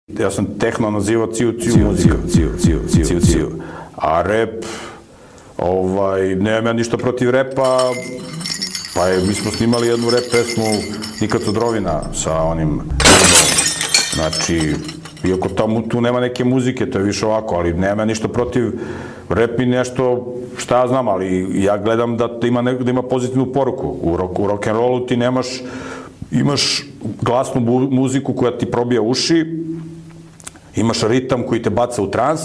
Ja sam tehno nazivao ciu muzika, ciu. A rap, nemam ja ništa protiv repa, pa mi smo snimali jednu rap pesmu Nikad Sodrovina sa onim znači, iako tu nema neke muzike, to je više ovako, ali nema ništa protiv, rap mi nešto, šta ja znam, ali ja gledam da ima pozitivnu poruku. U rock'n'rollu ti imaš glasnu muziku koja ti probija uši, imaš ritam koji te baca u trans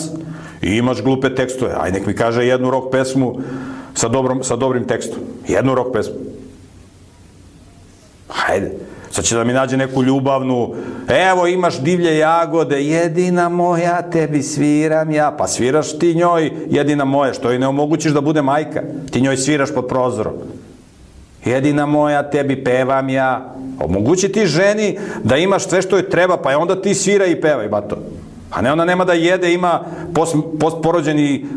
i imaš glupe tekstove. Aj, nek mi kaže jednu rock pesmu sa dobrim tekstom. Jednu rock pesmu. Hajde. Sad će da mi nađe neku ljubavnu, evo imaš divlje jagode, jedina moja, tebi sviram ja. Pa sviraš ti njoj, jedina moja, što joj ne omogućiš da bude majka. Ti njoj sviraš pod prozorom. Jedina moja, tebi pevam ja. Omogući ti ženi da imaš sve što joj treba, pa je onda ti svira i pevaj, bato. A ne, ona nema da jede, ima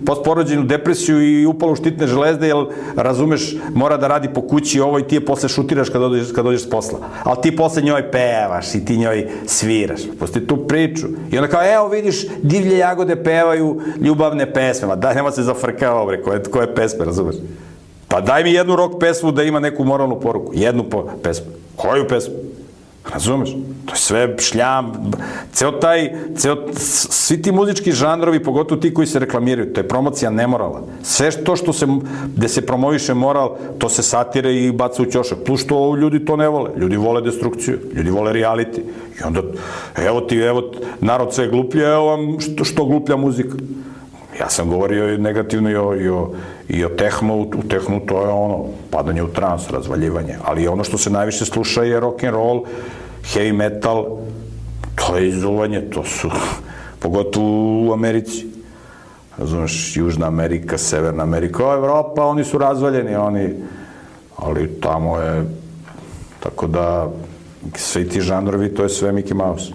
postporođenu depresiju i upalu štitne železde, jer, razumeš, mora da radi po kući ovo i ti je posle šutiraš kad dođeš s posla. Ali ti posle njoj pevaš i ti njoj sviraš. Pusti tu priču. I onda kao, evo vidiš, divlje jagode pevaju ljubavne pesme. Ma daj, nema se zafrkao, bre, koje pesme, razumeš? Pa daj mi jednu rock pesmu da ima neku moralnu poruku. Jednu pesmu. Koju pesmu? Razumeš? To je sve šljam. Svi ti muzički žanrovi, pogotovo ti koji se reklamiraju, to je promocija nemorala. Sve to gde se promoviše moral, to se satire i baca u ćošak. Plus što ljudi to ne vole. Ljudi vole destrukciju. Ljudi vole reality. I onda, evo, narod sve gluplja, evo vam što gluplja muzika. Ja sam govorio negativno i o tehnu. U tehnu to je ono, padanje u trans, razvaljivanje. Ali ono što se najviše sluša je rock and roll, heavy metal, to je izuvanje, to su, pogotovo u Americi. Razumeš, Južna Amerika, Severna Amerika, Evropa, oni su razvaljeni, ali tamo je, tako da, svi ti žanrovi, to je sve Mickey Mouse.